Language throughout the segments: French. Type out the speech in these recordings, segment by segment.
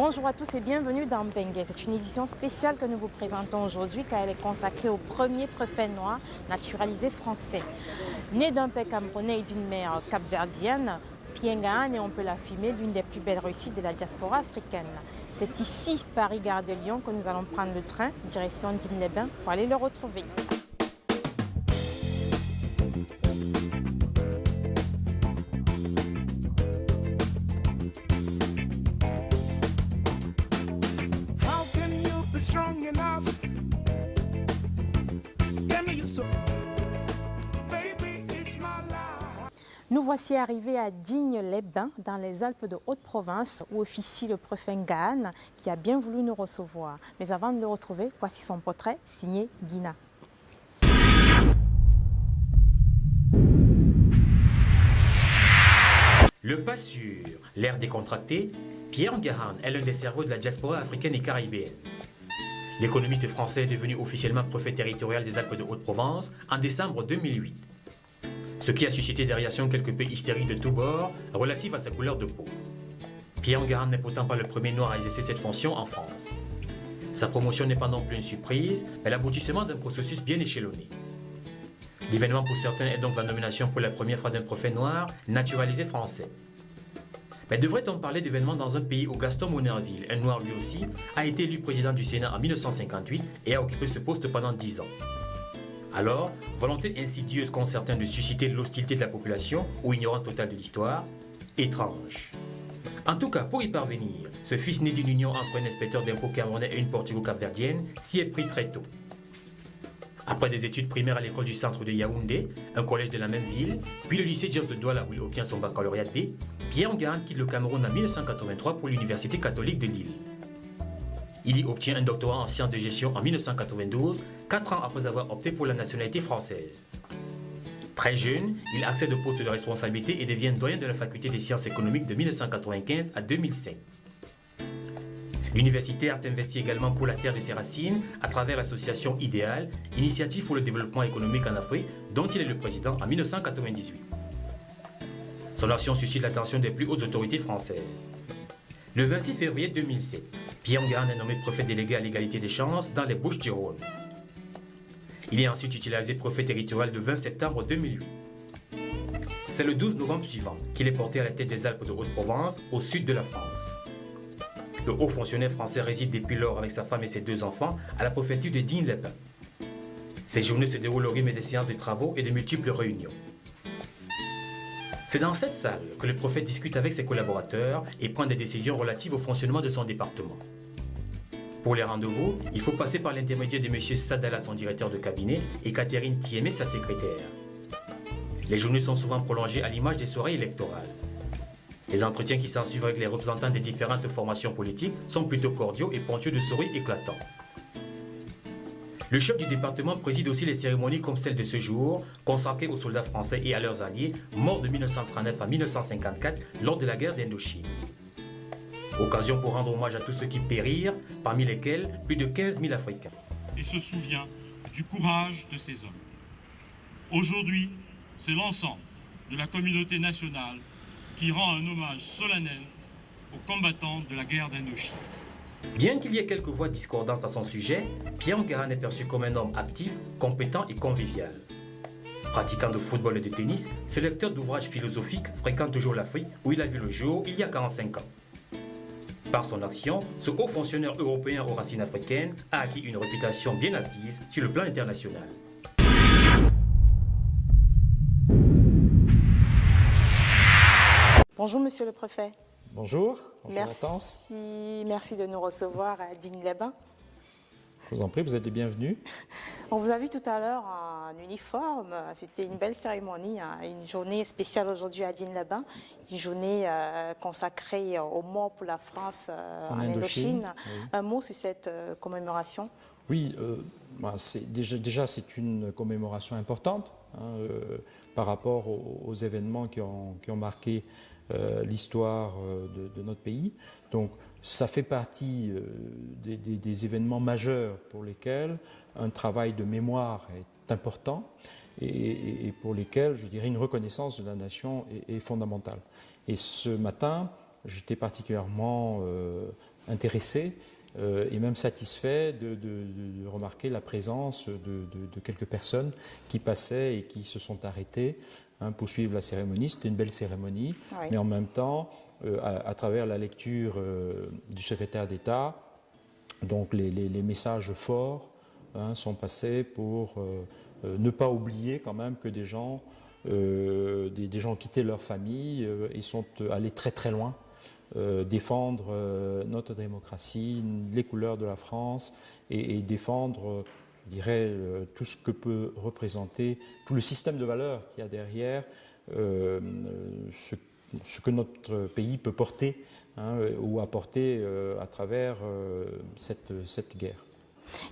Bonjour à tous et bienvenue dans Bengue. C'est une édition spéciale que nous vous présentons aujourd'hui car elle est consacrée au premier préfet noir naturalisé français. Né d'un père camerounais et d'une mère capverdienne, Pierre Ngahane est, on peut l'affirmer, l'une des plus belles réussites de la diaspora africaine. C'est ici, Paris-Gare de Lyon, que nous allons prendre le train, direction Digne-les-Bains, pour aller le retrouver. Nous voici arrivés à Digne-les-Bains, dans les Alpes de Haute-Provence, où officie le préfet Ngahane, qui a bien voulu nous recevoir. Mais avant de le retrouver, voici son portrait signé Guina. Le pas sûr, l'air décontracté, Pierre Ngahane est l'un des cerveaux de la diaspora africaine et caribéenne. L'économiste français est devenu officiellement préfet territorial des Alpes de Haute-Provence en décembre 2008. Ce qui a suscité des réactions quelque peu hystériques de tous bords relatives à sa couleur de peau. Pierre Ngahane n'est pourtant pas le premier noir à exercer cette fonction en France. Sa promotion n'est pas non plus une surprise, mais l'aboutissement d'un processus bien échelonné. L'événement pour certains est donc la nomination pour la première fois d'un préfet noir naturalisé français. Mais devrait-on parler d'événements dans un pays où Gaston Monnerville, un noir lui aussi, a été élu président du Sénat en 1958 et a occupé ce poste pendant 10 ans? Alors, volonté insidieuse qu'ont certains de susciter l'hostilité de la population ou ignorance totale de l'histoire? Étrange. En tout cas, pour y parvenir, ce fils né d'une union entre un inspecteur d'impôts camerounais et une portugo-capverdienne s'y est pris très tôt. Après des études primaires à l'école du centre de Yaoundé, un collège de la même ville, puis le lycée Dios de Douala où il obtient son baccalauréat D, Pierre Ngahane quitte le Cameroun en 1983 pour l'Université catholique de Lille. Il y obtient un doctorat en sciences de gestion en 1992, 4 ans après avoir opté pour la nationalité française. Très jeune, il accède au poste de responsabilité et devient doyen de la faculté des sciences économiques de 1995 à 2005. L'universitaire s'investit également pour la terre de ses racines à travers l'association Idéal, Initiative pour le développement économique en Afrique, dont il est le président en 1998. Son action suscite l'attention des plus hautes autorités françaises. Le 26 février 2007, Pierre Ngahane est nommé préfet délégué à l'égalité des chances dans les Bouches-du-Rhône. Il est ensuite titularisé préfet territorial le 20 septembre 2008. C'est le 12 novembre suivant qu'il est porté à la tête des Alpes de Haute-Provence, au sud de la France. Le haut fonctionnaire français réside depuis lors avec sa femme et ses 2 enfants à la préfecture de Digne-les-Bains. Ses journées se déroulent au rythme des séances de travaux et de multiples réunions. C'est dans cette salle que le préfet discute avec ses collaborateurs et prend des décisions relatives au fonctionnement de son département. Pour les rendez-vous, il faut passer par l'intermédiaire de M. Sadala, son directeur de cabinet, et Catherine Thiémé, sa secrétaire. Les journées sont souvent prolongées à l'image des soirées électorales. Les entretiens qui s'ensuivent avec les représentants des différentes formations politiques sont plutôt cordiaux et ponctués de sourires éclatants. Le chef du département préside aussi les cérémonies comme celle de ce jour, consacrées aux soldats français et à leurs alliés, morts de 1939 à 1954 lors de la guerre d'Indochine. Occasion pour rendre hommage à tous ceux qui périrent, parmi lesquels plus de 15 000 Africains. Et se souvient du courage de ces hommes. Aujourd'hui, c'est l'ensemble de la communauté nationale qui rend un hommage solennel aux combattants de la guerre d'Indochine. Bien qu'il y ait quelques voix discordantes à son sujet, Pierre Ngahane est perçu comme un homme actif, compétent et convivial. Pratiquant de football et de tennis, ce lecteur d'ouvrages philosophiques fréquente toujours l'Afrique où il a vu le jour il y a 45 ans. Par son action, ce haut fonctionnaire européen aux racines africaines a acquis une réputation bien assise sur le plan international. Bonjour Monsieur le Préfet. Bonjour, Hortense. Merci de nous recevoir à Digne-les-Bains. Je vous en prie, vous êtes les bienvenus. On vous a vu tout à l'heure en uniforme, c'était une belle cérémonie, une journée spéciale aujourd'hui à Digne-les-Bains, une journée consacrée aux morts pour la France en Indochine. Oui. Un mot sur cette commémoration? Oui, déjà c'est une commémoration importante par rapport aux événements qui ont marqué l'histoire de notre pays. Donc ça fait partie des événements majeurs pour lesquels un travail de mémoire est important et pour lesquels, je dirais, une reconnaissance de la nation est fondamentale. Et ce matin, j'étais particulièrement intéressé et même satisfait de remarquer la présence de quelques personnes qui passaient et qui se sont arrêtées pour suivre la cérémonie. C'était une belle cérémonie, oui. Mais en même temps, à travers la lecture du secrétaire d'État, donc les messages forts sont passés pour ne pas oublier quand même que des gens quittaient leur famille et sont allés très très loin. Défendre notre démocratie, les couleurs de la France et défendre, je dirais, tout ce que peut représenter, tout le système de valeurs qu'il y a derrière, ce que notre pays peut porter ou apporter à travers cette guerre.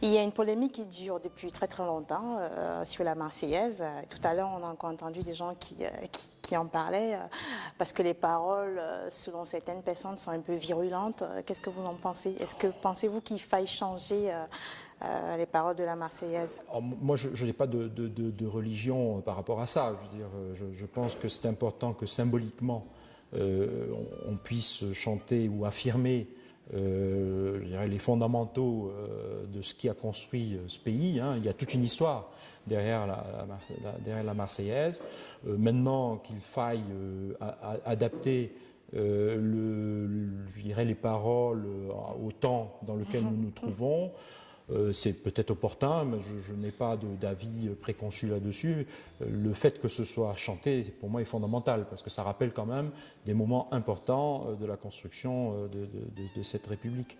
Il y a une polémique qui dure depuis très très longtemps sur la Marseillaise. Tout à l'heure, on a encore entendu des gens qui en parlaient parce que les paroles, selon certaines personnes, sont un peu virulentes. Qu'est-ce que vous en pensez? Est-ce que pensez-vous qu'il faille changer les paroles de la Marseillaise? Moi, je n'ai pas de religion par rapport à ça. Je veux dire, je pense que c'est important que symboliquement, on puisse chanter ou affirmer je dirais les fondamentaux de ce qui a construit ce pays. Il y a toute une histoire derrière la Marseillaise. Maintenant qu'il faille adapter je dirais les paroles au temps dans lequel nous nous trouvons, c'est peut-être opportun, mais je n'ai pas d'avis préconçu là-dessus. Le fait que ce soit chanté, pour moi, est fondamental, parce que ça rappelle quand même des moments importants de la construction de cette République.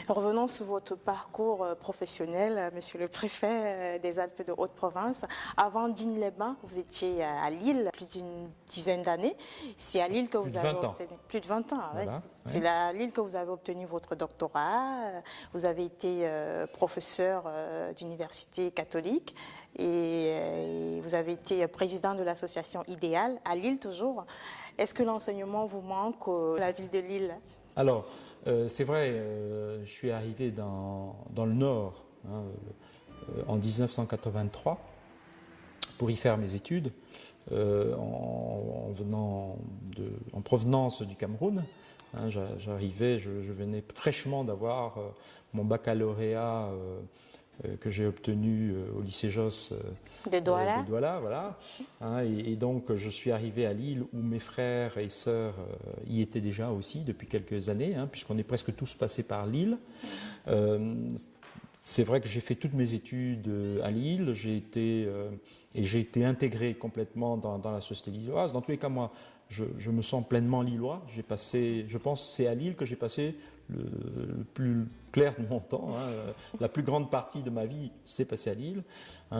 Revenons sur votre parcours professionnel, monsieur le préfet des Alpes de Haute-Provence. Avant Digne-les-Bains, vous étiez à Lille plus d'une dizaine d'années. C'est à Lille que vous avez obtenu plus de 20 ans. Voilà, oui. C'est à Lille que vous avez obtenu votre doctorat. Vous avez été professeur d'université catholique et vous avez été président de l'association Idéal à Lille toujours. Est-ce que l'enseignement vous manque à la ville de Lille? Alors, c'est vrai, je suis arrivé dans le Nord en 1983 pour y faire mes études en provenance du Cameroun. J'arrivais, je venais fraîchement d'avoir mon baccalauréat que j'ai obtenu au lycée Josse de Douala, voilà. Et donc je suis arrivé à Lille où mes frères et sœurs y étaient déjà aussi depuis quelques années, puisqu'on est presque tous passés par Lille. C'est vrai que j'ai fait toutes mes études à Lille, j'ai été intégré complètement dans la société lilloise. Dans tous les cas, moi, je me sens pleinement lillois. Je pense que c'est à Lille que j'ai passé le plus clair de mon temps. La plus grande partie de ma vie s'est passée à Lille.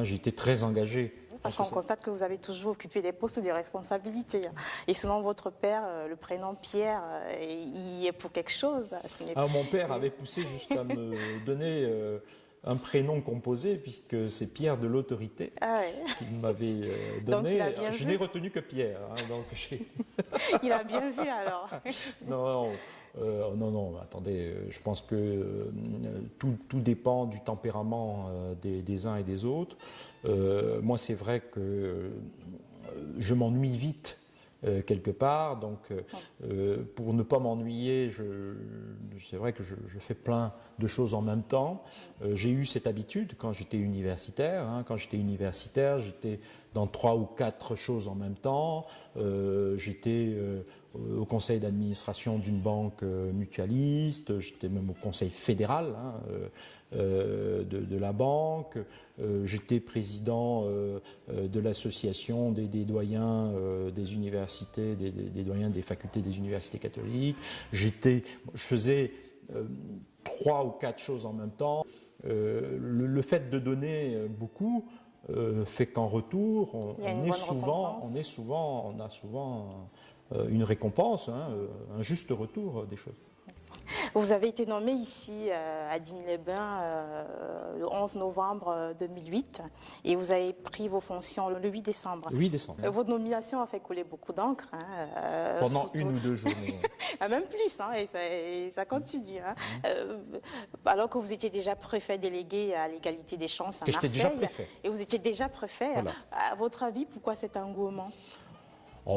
J'ai été très engagé. Parce qu'on constate que vous avez toujours occupé des postes de responsabilité. Et selon votre père, le prénom Pierre, il est pour quelque chose. Mon père avait poussé jusqu'à me donner un prénom composé, puisque c'est Pierre de l'Autorité qu'il m'avait donné. Je n'ai retenu que Pierre. Donc il a bien vu alors. Non, attendez, je pense que tout dépend du tempérament des uns et des autres. Moi, c'est vrai que je m'ennuie vite quelque part, donc pour ne pas m'ennuyer, c'est vrai que je fais plein de choses en même temps. J'ai eu cette habitude quand j'étais universitaire. Quand j'étais universitaire, j'étais dans 3 ou 4 choses en même temps. J'étais au conseil d'administration d'une banque mutualiste, j'étais même au conseil fédéral de la banque, j'étais président de l'association des doyens des universités, des doyens des facultés des universités catholiques. Je faisais 3 ou 4 choses en même temps. Le fait de donner beaucoup fait qu'en retour, on a souvent une récompense, un juste retour des choses. Vous avez été nommé ici à Digne-les-Bains le 11 novembre 2008 et vous avez pris vos fonctions le 8 décembre. 8 décembre. Votre nomination a fait couler beaucoup d'encre. Pendant surtout... 1 ou 2 journées. Même plus, et ça continue. Alors que vous étiez déjà préfet délégué à l'égalité des chances à Marseille. J'étais déjà préfet. Et vous étiez déjà préfet. Voilà. À votre avis, pourquoi cet engouement ?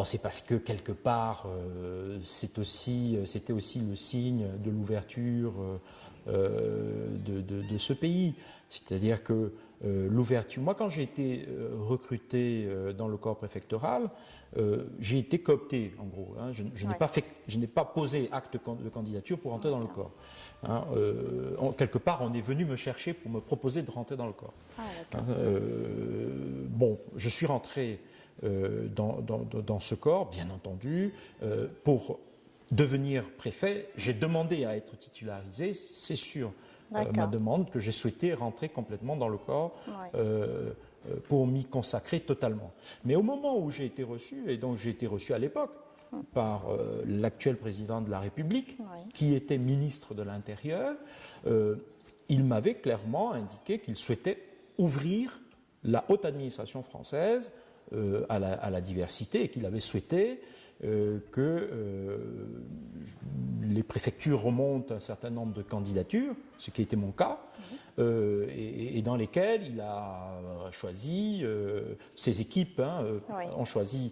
c'est parce que quelque part, c'était aussi le signe de l'ouverture de ce pays. C'est-à-dire que l'ouverture... Moi, quand j'ai été recruté dans le corps préfectoral, j'ai été coopté, en gros. Hein. Je n'ai pas posé acte de candidature pour rentrer dans le corps. Hein. Quelque part, on est venu me chercher pour me proposer de rentrer dans le corps. Bon, je suis rentré dans ce corps, bien entendu, pour devenir préfet. J'ai demandé à être titularisé, c'est sûr. Ma demande que j'ai souhaité rentrer complètement dans le corps pour m'y consacrer totalement. Mais au moment où j'ai été reçu, et donc j'ai été reçu à l'époque par l'actuel président de la République, qui était ministre de l'Intérieur, il m'avait clairement indiqué qu'il souhaitait ouvrir la haute administration française à la diversité et qu'il avait souhaité que les préfectures remontent un certain nombre de candidatures, ce qui était mon cas, et dans lesquelles il a choisi, ses équipes ont choisi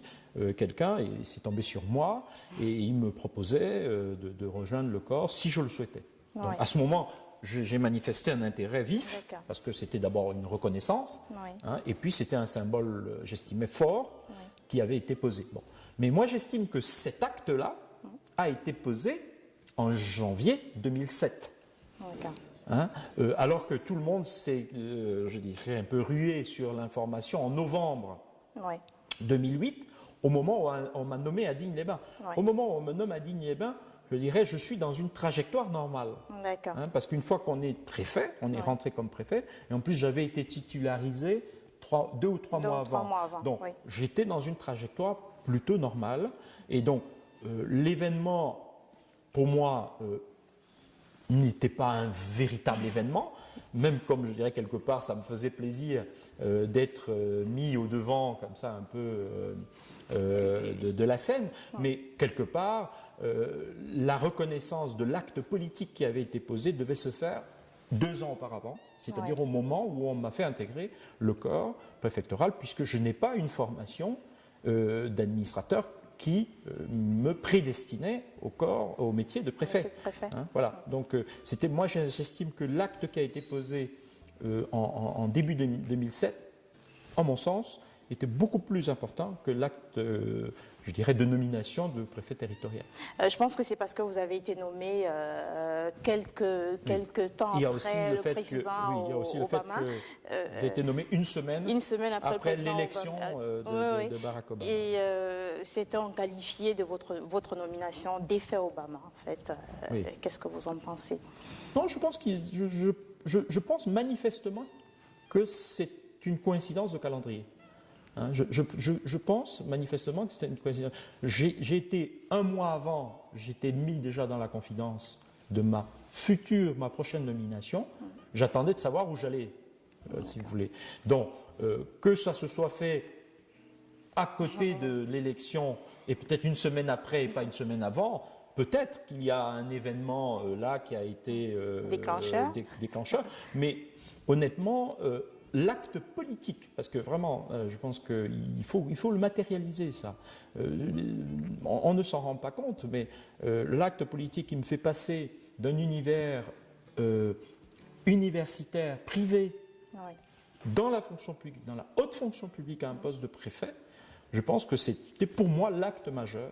quelqu'un, et c'est tombé sur moi, et il me proposait de rejoindre le corps si je le souhaitais. Donc, à ce moment, j'ai manifesté un intérêt vif, parce que c'était d'abord une reconnaissance, et puis c'était un symbole, j'estimais, fort, qui avait été posé. Bon. Mais moi, j'estime que cet acte-là a été posé en janvier 2007. Alors que tout le monde s'est, je dirais, un peu rué sur l'information en novembre 2008, au moment où on m'a nommé à Digne-les-Bains. Au moment où on me nomme à Digne-les-Bains, je dirais, je suis dans une trajectoire normale. Parce qu'une fois qu'on est préfet, on est rentré comme préfet, et en plus j'avais été titularisé 2 ou 3 mois avant. Donc j'étais dans une trajectoire plutôt normale, et donc l'événement, pour moi, n'était pas un véritable événement, même comme je dirais quelque part, ça me faisait plaisir d'être mis au devant, comme ça, un peu de la scène, mais quelque part, la reconnaissance de l'acte politique qui avait été posé devait se faire 2 ans auparavant, c'est-à-dire au moment où on m'a fait intégrer le corps préfectoral, puisque je n'ai pas une formation d'administrateur qui me prédestinait au métier de préfet. Voilà. Donc, moi, j'estime que l'acte qui a été posé en début 2007, en mon sens, était beaucoup plus important que l'acte, je dirais, de nomination de préfet territorial. Je pense que c'est parce que vous avez été nommé quelques temps après le président Obama. Il y a aussi le fait que j'ai été nommé une semaine après l'élection de Barack Obama. Et c'était qualifié de votre nomination d'effet Obama, en fait. Qu'est-ce que vous en pensez? Non, je pense manifestement que c'est une coïncidence de calendrier. Je pense manifestement que c'était une coïncidence. J'ai été 1 mois avant, j'étais mis déjà dans la confidence de ma prochaine nomination. J'attendais de savoir où j'allais, si vous voulez. Donc, que ça se soit fait à côté de l'élection et peut-être une semaine après et pas une semaine avant, peut-être qu'il y a un événement là qui a été déclencheur. Mais honnêtement, l'acte politique, parce que vraiment, je pense qu'il faut le matérialiser, ça. On ne s'en rend pas compte, mais l'acte politique qui me fait passer d'un univers universitaire, privé, dans la fonction publique, dans la haute fonction publique à un poste de préfet, je pense que c'était pour moi l'acte majeur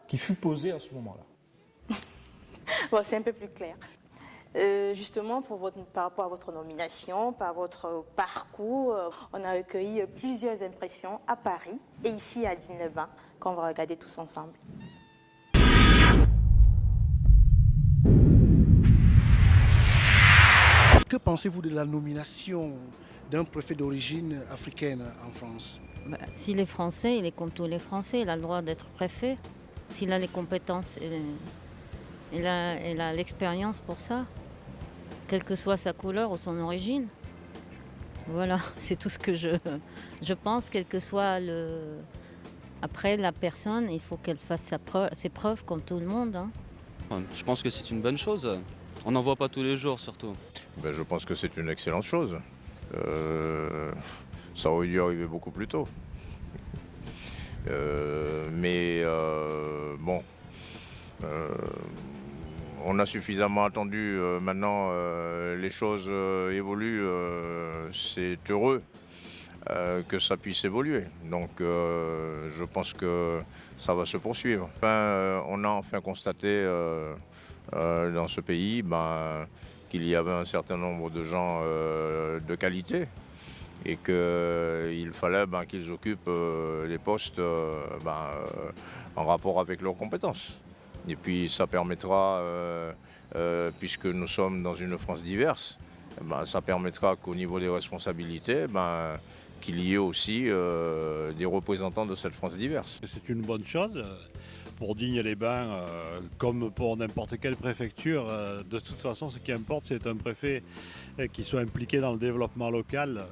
qui fut posé à ce moment-là. Bon, c'est un peu plus clair. Justement, par rapport à votre nomination, par votre parcours, on a recueilli plusieurs impressions à Paris et ici à Digne-les-Bains qu'on va regarder tous ensemble. Que pensez-vous de la nomination d'un préfet d'origine africaine en France? S'il est français, il est comme tous les Français, il a le droit d'être préfet. S'il a les compétences, il a l'expérience pour ça, quelle que soit sa couleur ou son origine. Voilà, c'est tout ce que je pense, quel que soit Après, la personne, il faut qu'elle fasse ses preuves comme tout le monde. Je pense que c'est une bonne chose. On n'en voit pas tous les jours, surtout. Je pense que c'est une excellente chose. Ça aurait dû arriver beaucoup plus tôt. Bon, on a suffisamment attendu. Maintenant, les choses évoluent. C'est heureux que ça puisse évoluer. Donc, je pense que ça va se poursuivre. On a enfin constaté dans ce pays qu'il y avait un certain nombre de gens de qualité et qu'il fallait qu'ils occupent les postes en rapport avec leurs compétences. Et puis ça permettra, puisque nous sommes dans une France diverse, ça permettra qu'au niveau des responsabilités, qu'il y ait aussi des représentants de cette France diverse. C'est une bonne chose. Pour Digne-les-Bains, comme pour n'importe quelle préfecture, de toute façon, ce qui importe, c'est un préfet qui soit impliqué dans le développement local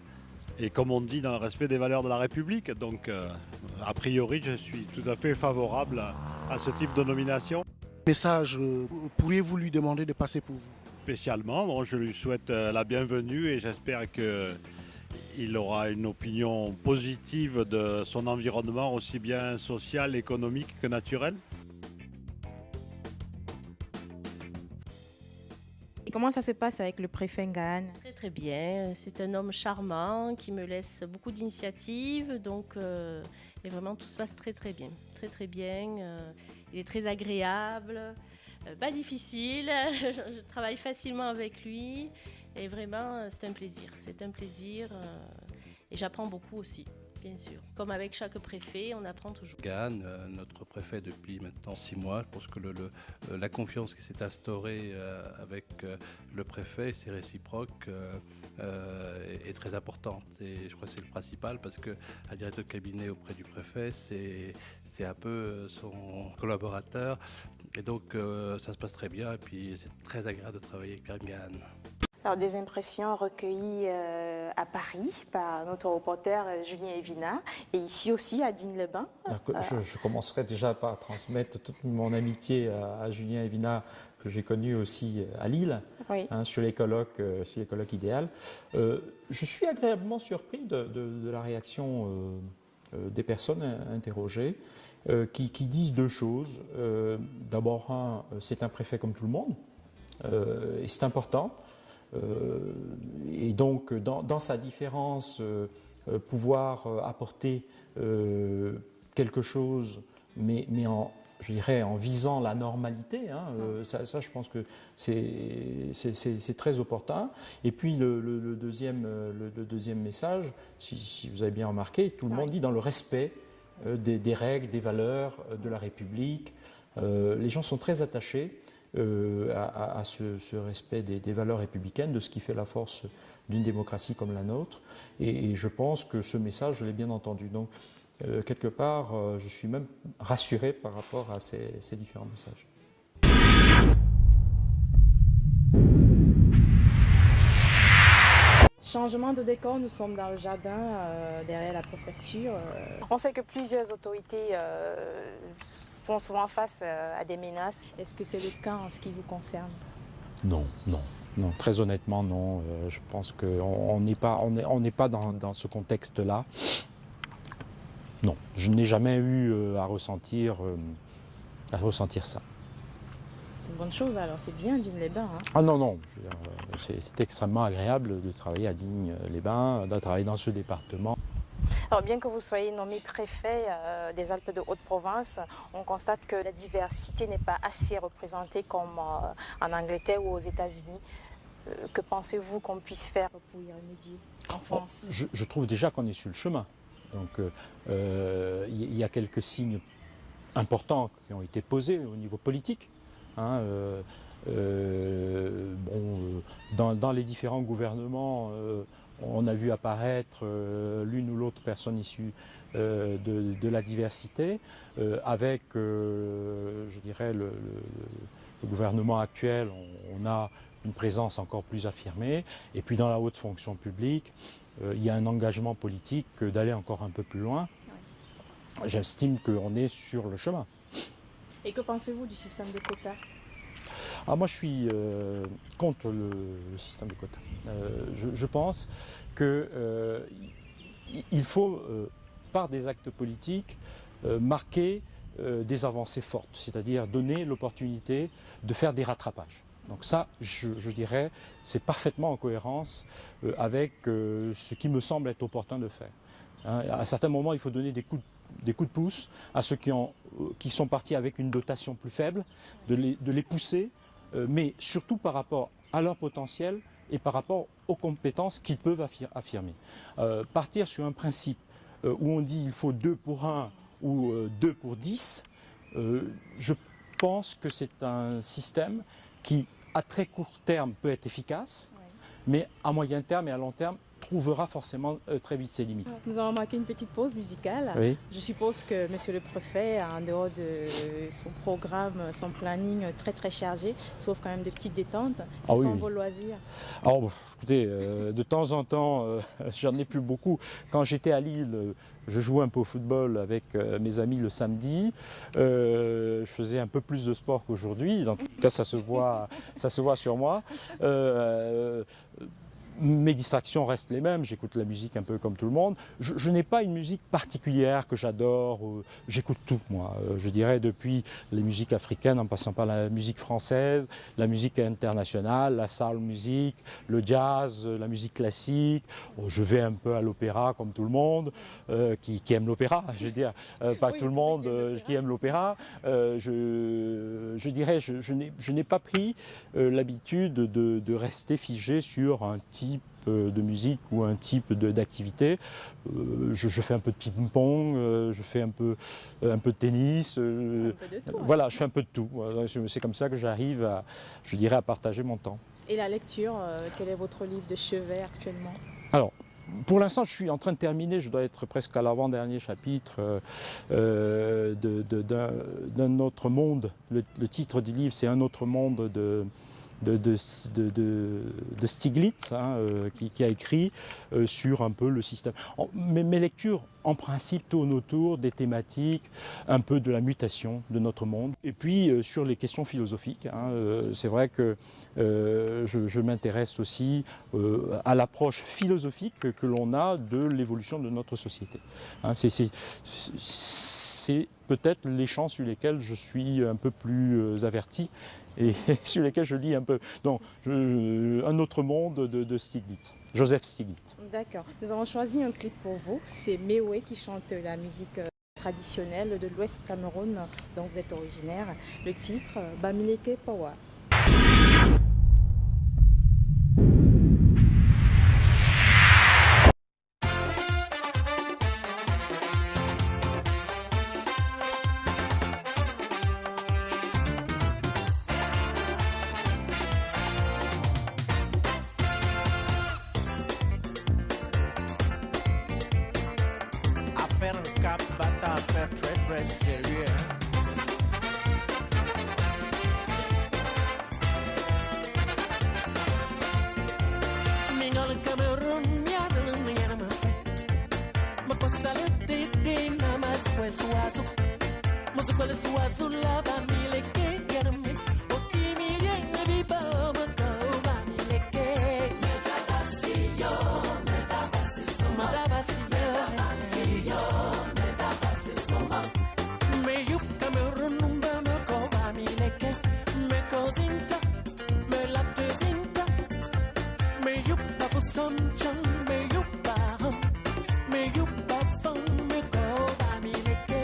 et, comme on dit, dans le respect des valeurs de la République. Donc, a priori, je suis tout à fait favorable à ce type de nomination. Message, pourriez-vous lui demander de passer pour vous? Spécialement, donc, je lui souhaite la bienvenue et j'espère qu'il aura une opinion positive de son environnement, aussi bien social, économique que naturel. Et comment ça se passe avec le préfet Ngahane? Très très bien, c'est un homme charmant qui me laisse beaucoup d'initiatives, donc et vraiment tout se passe très très bien, très bien. Il est très agréable, pas difficile, je travaille facilement avec lui et vraiment c'est un plaisir et j'apprends beaucoup aussi. Bien sûr. Comme avec chaque préfet, on apprend toujours. Ngahane, notre préfet depuis maintenant 6 mois, je pense que la confiance qui s'est instaurée avec le préfet, c'est réciproque, est très importante. Et je crois que c'est le principal parce qu'un directeur de cabinet auprès du préfet, c'est un peu son collaborateur. Et donc ça se passe très bien et puis c'est très agréable de travailler avec Pierre Ngahane. Alors, des impressions recueillies à Paris par notre reporter Julien Evina et ici aussi à Digne-les-Bains. Je commencerai déjà par transmettre toute mon amitié à Julien Evina, que j'ai connu aussi à Lille, oui. Sur les colloques idéal. Je suis agréablement surpris de la réaction des personnes interrogées qui disent deux choses. D'abord, c'est un préfet comme tout le monde et c'est important. Et donc, dans sa différence, pouvoir apporter quelque chose, mais je dirais en visant la normalité, ça je pense que c'est très opportun. Et puis le deuxième message, si vous avez bien remarqué, tout le monde dit dans le respect des règles, des valeurs de la République. Les gens sont très attachés à ce respect des valeurs républicaines, de ce qui fait la force d'une démocratie comme la nôtre. Et je pense que ce message, je l'ai bien entendu. Donc, quelque part, je suis même rassuré par rapport à ces différents messages. Changement de décor, nous sommes dans le jardin derrière la préfecture. On sait que plusieurs autorités font souvent face à des menaces. Est-ce que c'est le cas en ce qui vous concerne? Non, très honnêtement, non. Je pense qu'on n'est pas dans ce contexte-là. Non, je n'ai jamais eu à ressentir ça. C'est une bonne chose alors, c'est bien Digne-les-Bains. Ah non, c'est extrêmement agréable de travailler à Digne-les-Bains, de travailler dans ce département. Alors bien que vous soyez nommé préfet des Alpes de Haute-Provence, on constate que la diversité n'est pas assez représentée comme en Angleterre ou aux États-Unis. Que pensez-vous qu'on puisse faire pour y remédier en France? Je trouve déjà qu'on est sur le chemin. Donc il y a quelques signes importants qui ont été posés au niveau politique. Dans les différents gouvernements, on a vu apparaître l'une ou l'autre personne issue de la diversité, avec, je dirais, le gouvernement actuel, on a une présence encore plus affirmée. Et puis dans la haute fonction publique, il y a un engagement politique d'aller encore un peu plus loin. J'estime qu'on est sur le chemin. Et que pensez-vous du système de quotas? Moi, je suis contre le système de quotas. Je pense qu'il faut, par des actes politiques, marquer des avancées fortes, c'est-à-dire donner l'opportunité de faire des rattrapages. Donc ça, je dirais, c'est parfaitement en cohérence avec ce qui me semble être opportun de faire. Hein, à certains moments, il faut donner des coups de pouce à ceux qui sont partis avec une dotation plus faible, de les pousser, mais surtout par rapport à leur potentiel et par rapport aux compétences qu'ils peuvent affirmer. Partir sur un principe où on dit il faut 2 pour 1 ou 2 pour 10, je pense que c'est un système qui, à très court terme, peut être efficace, mais à moyen terme et à long terme, trouvera forcément très vite ses limites. Nous allons marquer une petite pause musicale. Oui. Je suppose que Monsieur le Préfet, en dehors de son programme, son planning très chargé, sauf quand même des petites détentes. Quels sont vos loisirs? Alors, écoutez, de temps en temps, j'en ai plus beaucoup. Quand j'étais à Lille, je jouais un peu au football avec mes amis le samedi. Je faisais un peu plus de sport qu'aujourd'hui. En tout cas, ça se voit sur moi. Mes distractions restent les mêmes, j'écoute la musique un peu comme tout le monde. Je n'ai pas une musique particulière que j'adore, j'écoute tout moi. Je dirais depuis les musiques africaines en passant par la musique française, la musique internationale, la soul music, le jazz, la musique classique. Je vais un peu à l'opéra comme tout le monde, qui aime l'opéra, je veux dire, pas tout le monde qui aime l'opéra. Je dirais, je n'ai pas pris l'habitude de rester figé sur un type de musique ou un type d'activité. Je fais un peu de ping-pong, je fais un peu de tennis. Voilà, je fais un peu de tout. C'est comme ça que j'arrive à, je dirais, à partager mon temps. Et la lecture, quel est votre livre de chevet actuellement? Alors, pour l'instant, je suis en train de terminer, je dois être presque à l'avant-dernier chapitre d'un autre monde. Le titre du livre, c'est Un autre monde de Stiglitz, hein, qui a écrit sur un peu le système. Mes lectures, en principe, tournent autour des thématiques, un peu de la mutation de notre monde, et puis sur les questions philosophiques. Hein, c'est vrai que je m'intéresse aussi à l'approche philosophique que l'on a de l'évolution de notre société. Hein, c'est peut-être les champs sur lesquels je suis un peu plus averti et sur lesquels je lis un peu. Donc, Un autre monde de Stiglitz, Joseph Stiglitz. D'accord. Nous avons choisi un clip pour vous. C'est Mewe qui chante la musique traditionnelle de l'Ouest Cameroun, dont vous êtes originaire. Le titre, Bamileke Power. Très sérieux. Mingle Cameroun, y'a ma fête. Ma passale t'aider, ma soiseau. Mon seul soiseau là, Bamileke, garme. Au timidien, ne vit pas, Bamileke. Métabassillo, me you Cameroun numba me ko Bamileke me kozinta me laptezinta me you bafuson chang me you baham me you bafam me ko Bamileke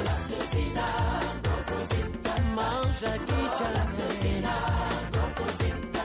laptezina no kozinta manja kicha laptezina no kozinta.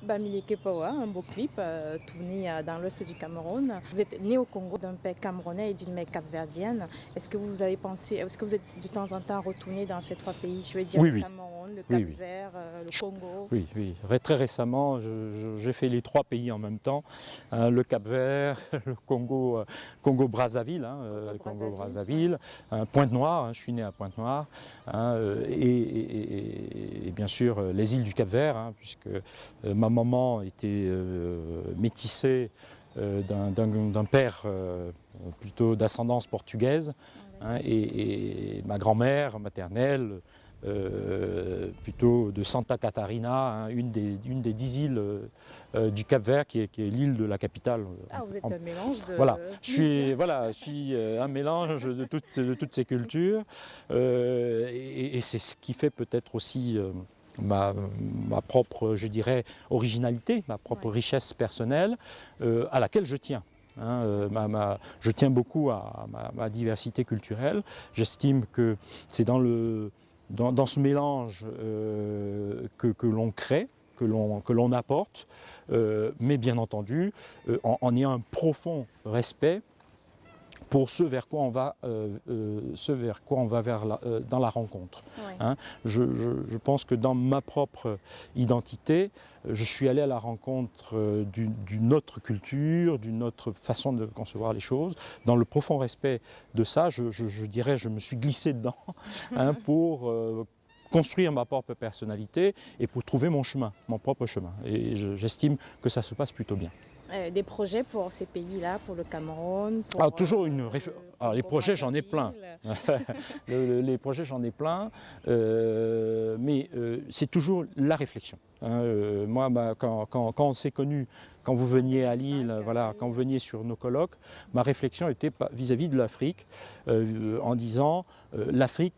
Bamileke Power, un beau clip tourné dans l'ouest du Cameroun. Vous êtes né au Congo d'un père camerounais et d'une mère capverdienne. Est-ce que vous avez pensé, est-ce que vous êtes de temps en temps retourné dans ces trois pays? Je veux dire oui, le oui. Cameroun, Cameroun, le Cap-Vert, le Congo. Oui, oui. Très récemment, j'ai fait les 3 pays en même temps, hein, le Cap-Vert, le Congo-Brazzaville, Congo-Brazzaville, Pointe-Noire, hein, je suis né à Pointe-Noire, hein, et bien sûr les îles du Cap-Vert, hein, puisque ma maman était métissée d'un père plutôt d'ascendance portugaise, hein, et ma grand-mère maternelle plutôt de Santa Catarina, hein, une des 10 îles du Cap-Vert qui est l'île de la capitale. Ah, vous êtes un mélange de... Voilà, je suis un mélange de toutes ces cultures, et c'est ce qui fait peut-être aussi ma propre, je dirais, originalité, ma propre richesse personnelle, à laquelle je tiens. Hein, je tiens beaucoup à ma diversité culturelle. J'estime que c'est dans ce mélange que l'on crée, que l'on apporte, mais bien entendu en ayant un profond respect pour ce vers quoi on va, dans la rencontre. Ouais. Hein, je pense que dans ma propre identité, je suis allé à la rencontre d'une autre culture, d'une autre façon de concevoir les choses. Dans le profond respect de ça, je dirais, je me suis glissé dedans, hein, pour construire ma propre personnalité et pour trouver mon chemin, mon propre chemin. Et j'estime que ça se passe plutôt bien. Des projets pour ces pays-là, pour le Cameroun toujours Alors, les projets, j'en ai plein. Les projets, j'en ai plein, mais c'est toujours la réflexion. Hein, moi, quand on s'est connus, quand vous veniez à Lille, voilà, quand vous veniez sur nos colloques, ma réflexion était vis-à-vis de l'Afrique, en disant l'Afrique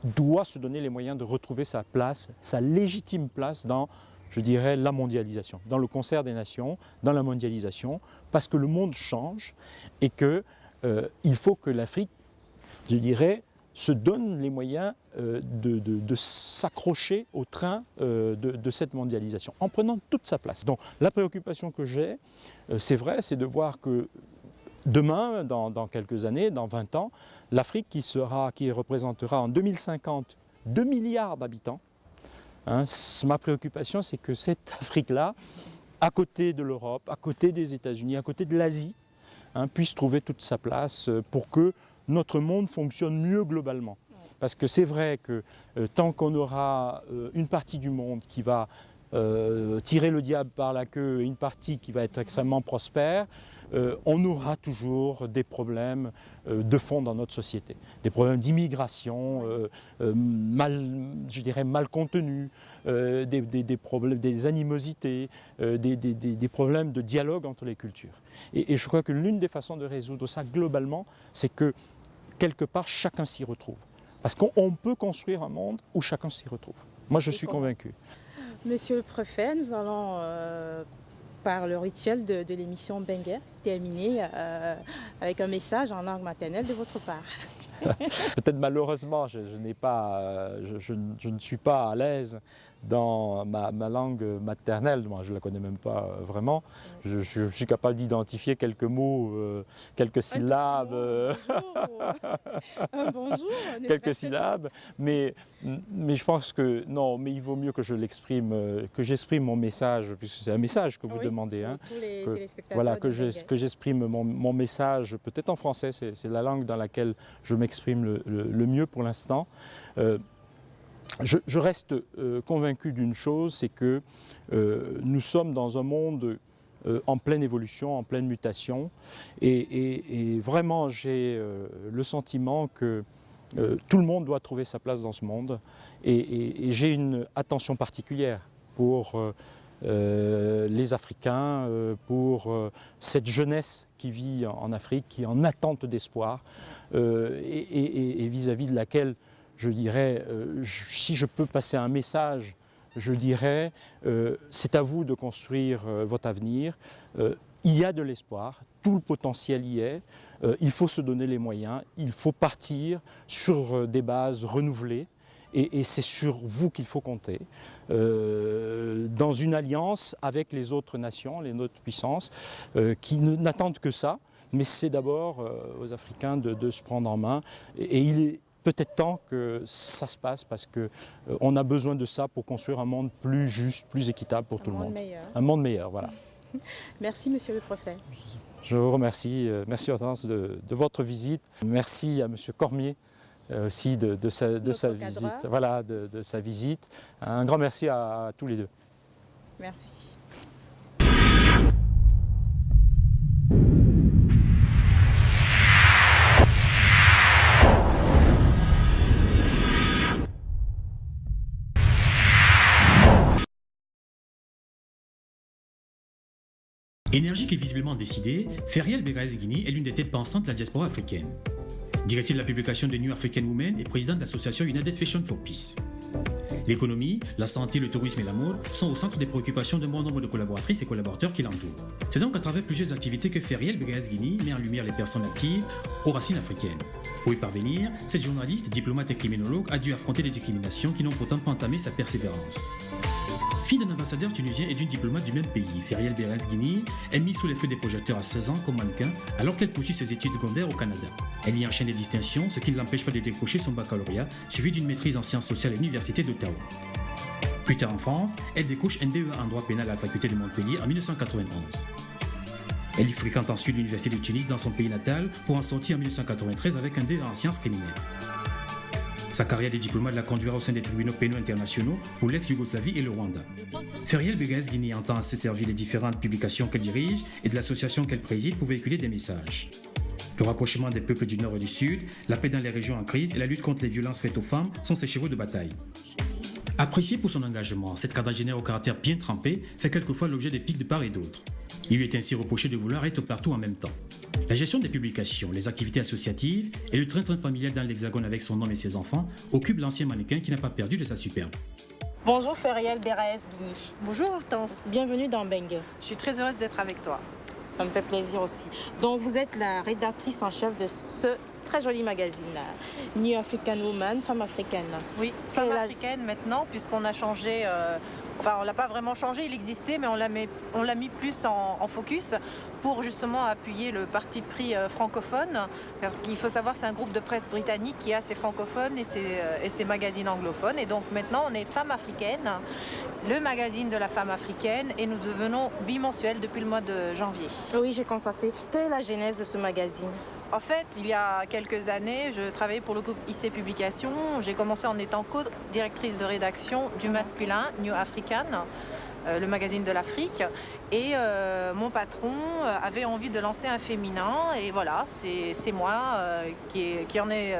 doit se donner les moyens de retrouver sa place, sa légitime place dans, je dirais, la mondialisation, dans le concert des nations, dans la mondialisation, parce que le monde change et qu'il faut que l'Afrique, je dirais, se donne les moyens de s'accrocher au train de cette mondialisation, en prenant toute sa place. Donc la préoccupation que j'ai, c'est vrai, c'est de voir que demain, dans quelques années, dans 20 ans, l'Afrique qui représentera en 2050 2 milliards d'habitants, hein, ma préoccupation, c'est que cette Afrique-là, à côté de l'Europe, à côté des États-Unis, à côté de l'Asie, hein, puisse trouver toute sa place pour que notre monde fonctionne mieux globalement. Parce que c'est vrai que tant qu'on aura une partie du monde qui va tirer le diable par la queue et une partie qui va être extrêmement prospère, on aura toujours des problèmes de fond dans notre société. Des problèmes d'immigration, je dirais mal contenus, des problèmes, des animosités, des problèmes de dialogue entre les cultures. Et je crois que l'une des façons de résoudre ça globalement, c'est que quelque part chacun s'y retrouve. Parce qu'on peut construire un monde où chacun s'y retrouve. Moi je suis convaincu. Monsieur le préfet, nous allons par le rituel de l'émission Benguer terminer avec un message en langue maternelle de votre part. Peut-être malheureusement, je ne suis pas à l'aise dans ma langue maternelle. Moi, je ne la connais même pas vraiment. Je suis capable d'identifier quelques mots, quelques syllabes. Un bonjour, quelques syllabes. Mais je pense que non, mais il vaut mieux que je l'exprime, que j'exprime mon message, puisque c'est un message que vous demandez. Hein, tous les téléspectateurs voilà, que j'exprime mon message, peut-être en français, c'est la langue dans laquelle je m'exprime le mieux pour l'instant. Je reste convaincu d'une chose, c'est que nous sommes dans un monde en pleine évolution, en pleine mutation, et vraiment j'ai le sentiment que tout le monde doit trouver sa place dans ce monde, et j'ai une attention particulière pour les Africains, pour cette jeunesse qui vit en Afrique, qui est en attente d'espoir, et vis-à-vis de laquelle je dirais, si je peux passer un message, je dirais, c'est à vous de construire votre avenir. Il y a de l'espoir, tout le potentiel y est, il faut se donner les moyens, il faut partir sur des bases renouvelées, et c'est sur vous qu'il faut compter, dans une alliance avec les autres nations, les autres puissances, qui n'attendent que ça, mais c'est d'abord aux Africains de se prendre en main, et il est peut-être temps que ça se passe parce qu'on a besoin de ça pour construire un monde plus juste, plus équitable pour tout le monde. Un monde meilleur, voilà. Merci, monsieur le préfet. Je vous remercie. Merci Hortense de votre visite. Merci à monsieur Cormier aussi de sa visite. Voilà, de sa visite. Un grand merci à tous les deux. Merci. Énergique et visiblement décidée, Feriel Begaez-Guini est l'une des têtes pensantes de la diaspora africaine. Directrice de la publication de New African Women et présidente de l'association United Fashion for Peace. L'économie, la santé, le tourisme et la mode sont au centre des préoccupations d'un bon nombre de collaboratrices et collaborateurs qui l'entourent. C'est donc à travers plusieurs activités que Feriel Begaez-Guini met en lumière les personnes actives aux racines africaines. Pour y parvenir, cette journaliste, diplomate et criminologue a dû affronter des discriminations qui n'ont pourtant pas entamé sa persévérance. Fille d'un ambassadeur tunisien et d'une diplomate du même pays, Feriel Begaez-Guini est mise sous les feux des projecteurs à 16 ans comme mannequin alors qu'elle poursuit ses études secondaires au Canada. Elle y enchaîne des distinctions, ce qui ne l'empêche pas de décrocher son baccalauréat, suivi d'une maîtrise en sciences sociales à l'Université d'Ottawa. Plus tard en France, elle décroche un DEA en droit pénal à la faculté de Montpellier en 1991. Elle y fréquente ensuite l'Université de Tunis dans son pays natal pour en sortir en 1993 avec un DEA en sciences criminelles. Sa carrière de diplomate la conduira au sein des tribunaux pénaux internationaux pour l'ex-Yougoslavie et le Rwanda. Feriel Begaez-Guini entend se servir des différentes publications qu'elle dirige et de l'association qu'elle préside pour véhiculer des messages. Le rapprochement des peuples du Nord et du Sud, la paix dans les régions en crise et la lutte contre les violences faites aux femmes sont ses chevaux de bataille. Appréciée pour son engagement, cette quadragénaire au caractère bien trempé fait quelquefois l'objet des piques de part et d'autre. Il lui est ainsi reproché de vouloir être partout en même temps. La gestion des publications, les activités associatives et le train-train familial dans l'Hexagone avec son homme et ses enfants occupent l'ancien mannequin qui n'a pas perdu de sa superbe. Bonjour Feriel Begaez-Guini. Bonjour Hortense. Bienvenue dans Bengue. Je suis très heureuse d'être avec toi. Ça me fait plaisir aussi. Donc vous êtes la rédactrice en chef de ce très joli magazine, New African Woman, femme africaine. Oui, femme africaine maintenant, puisqu'on a changé, enfin on l'a pas vraiment changé, il existait, mais on l'a mis plus en focus pour justement appuyer le parti pris francophone. Il faut savoir c'est un groupe de presse britannique qui a ses francophones et ses magazines anglophones. Et donc maintenant on est Femme africaine, le magazine de la femme africaine, et nous devenons bimensuels depuis le mois de janvier. Oui, j'ai constaté. Quelle est la genèse de ce magazine ? En fait, il y a quelques années, je travaillais pour le groupe IC Publications. J'ai commencé en étant co-directrice de rédaction du masculin, New African, le magazine de l'Afrique. Et mon patron avait envie de lancer un féminin. Et voilà, c'est moi qui en ai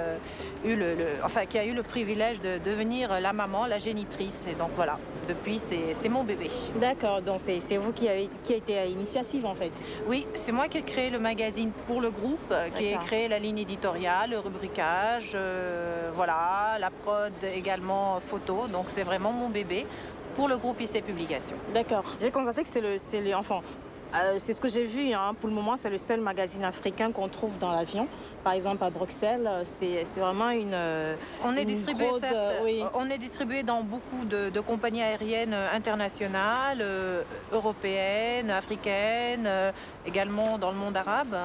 qui a eu le privilège de devenir la maman, la génitrice. Et donc voilà, depuis, c'est mon bébé. D'accord, donc c'est vous qui a été à l'initiative en fait. Oui, c'est moi qui ai créé le magazine pour le groupe, qui ai créé la ligne éditoriale, le rubricage, voilà, la prod également photo. Donc c'est vraiment mon bébé pour le groupe IC Publications. D'accord. J'ai constaté que c'est ce que j'ai vu. Hein. Pour le moment, c'est le seul magazine africain qu'on trouve dans l'avion. Par exemple, à Bruxelles, c'est vraiment une. On est distribué, certes. Oui. On est distribué dans beaucoup de compagnies aériennes internationales, européennes, africaines, également dans le monde arabe.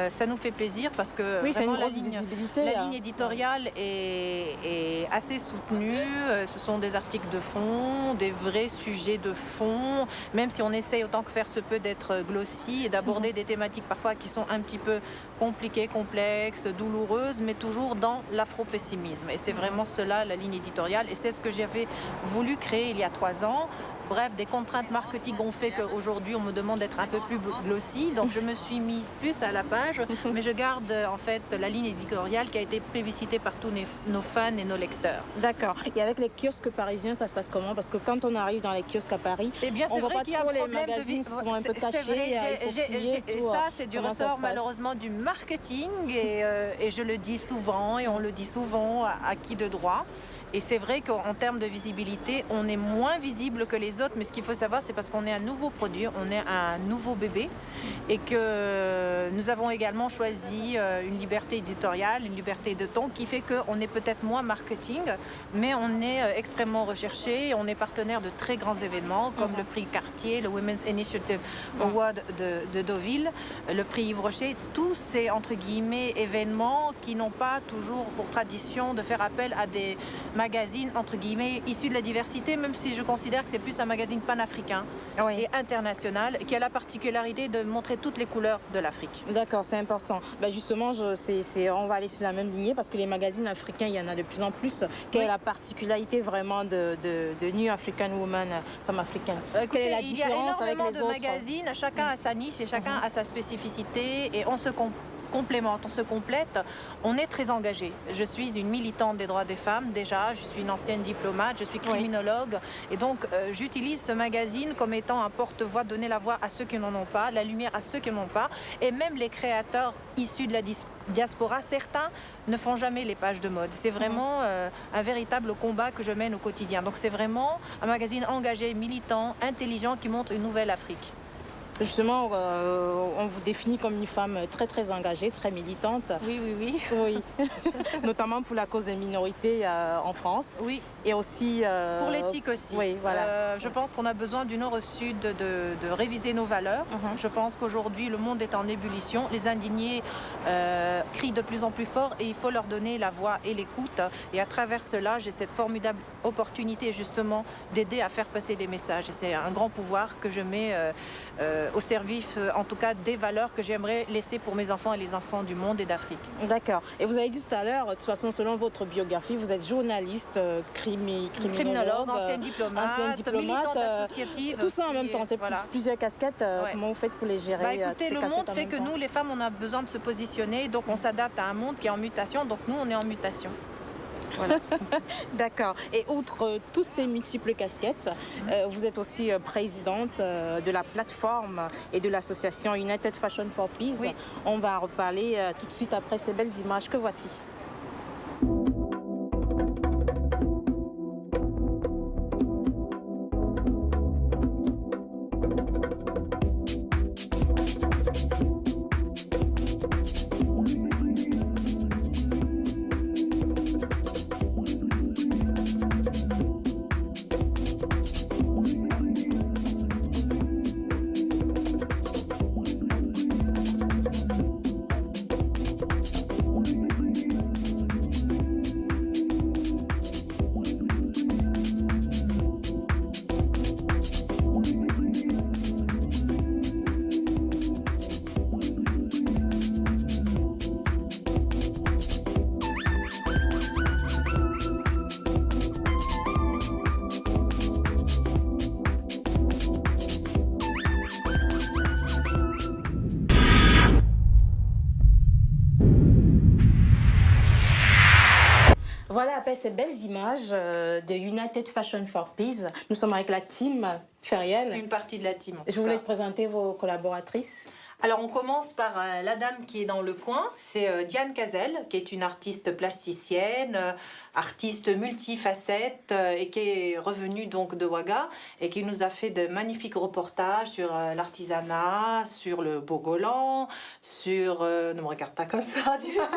Ça nous fait plaisir parce que oui, vraiment, la ligne éditoriale est assez soutenue. Ce sont des articles de fond, des vrais sujets de fond, même si on essaye autant que faire se peut d'être glossy et d'aborder des thématiques parfois qui sont un petit peu compliquées, complexes, douloureuses, mais toujours dans l'afro-pessimisme. Et c'est vraiment cela, la ligne éditoriale. Et c'est ce que j'avais voulu créer il y a 3 ans. Bref, des contraintes marketing ont fait qu'aujourd'hui, on me demande d'être un peu plus glossy. Donc, je me suis mis plus à la page. Mais je garde en fait la ligne éditoriale qui a été plébiscitée par tous nos fans et nos lecteurs. D'accord. Et avec les kiosques parisiens, ça se passe comment? Parce que quand on arrive dans les kiosques à Paris, eh bien, on voit pas trop les magazines qui sont un peu cachés. Et ça, c'est du ressort malheureusement du marketing. Et je le dis souvent, et on le dit souvent à qui de droit. Et c'est vrai qu'en termes de visibilité, on est moins visible que les autres. Mais ce qu'il faut savoir, c'est parce qu'on est un nouveau produit, on est un nouveau bébé. Et que nous avons également choisi une liberté éditoriale, une liberté de ton qui fait qu'on est peut-être moins marketing, mais on est extrêmement recherché. On est partenaire de très grands événements comme le prix Cartier, le Women's Initiative Award de Deauville, le prix Yves Rocher. Tous ces, entre guillemets, événements qui n'ont pas toujours pour tradition de faire appel à des magazines, entre guillemets, issus de la diversité, même si je considère que c'est plus un magazine panafricain et international, qui a la particularité de montrer toutes les couleurs de l'Afrique. D'accord, c'est important. Ben justement, on va aller sur la même lignée parce que les magazines africains, il y en a de plus en plus. Quelle est la particularité vraiment de New African Woman, femme africaine? Quelle est la il y a différence avec énormément les de autres magazines, chacun a sa niche et chacun a sa spécificité et on se complémente, on se complète, on est très engagé. Je suis une militante des droits des femmes déjà, je suis une ancienne diplomate, je suis criminologue et donc j'utilise ce magazine comme étant un porte-voix, donner la voix à ceux qui n'en ont pas, la lumière à ceux qui n'en ont pas et même les créateurs issus de la diaspora, certains ne font jamais les pages de mode. C'est vraiment un véritable combat que je mène au quotidien. Donc c'est vraiment un magazine engagé, militant, intelligent qui montre une nouvelle Afrique. Justement, on vous définit comme une femme très très engagée, très militante. Oui. Notamment pour la cause des minorités en France. Oui. Et aussi... pour l'éthique aussi. Oui, voilà. Je pense qu'on a besoin du nord au sud de réviser nos valeurs. Je pense qu'aujourd'hui, le monde est en ébullition. Les indignés crient de plus en plus fort et il faut leur donner la voix et l'écoute. Et à travers cela, j'ai cette formidable opportunité justement d'aider à faire passer des messages. Et c'est un grand pouvoir que je mets au service, en tout cas, des valeurs que j'aimerais laisser pour mes enfants et les enfants du monde et d'Afrique. D'accord. Et vous avez dit tout à l'heure, de toute façon, selon votre biographie, vous êtes journaliste, criminologue, ancienne diplomate, militante associative. Tout ça en aussi, même temps, c'est plusieurs casquettes. Comment vous faites pour les gérer? Écoutez, le monde fait que nous, les femmes, on a besoin de se positionner, donc on s'adapte à un monde qui est en mutation, donc nous, on est en mutation. Voilà. D'accord. Et outre tous ces multiples casquettes, vous êtes aussi présidente de la plateforme et de l'association United Fashion for Peace. Oui. On va en reparler tout de suite après ces belles images que voici. Voilà, après ces belles images de United Fashion for Peace, nous sommes avec la team Feriel. Une partie de la team. Je vous laisse présenter vos collaboratrices. Alors on commence par la dame qui est dans le coin, c'est Diane Cazel, qui est une artiste plasticienne, artiste multifacette et qui est revenue donc de Ouaga et qui nous a fait de magnifiques reportages sur l'artisanat, sur le Bogolan, sur... ne me regarde pas comme ça, Diane.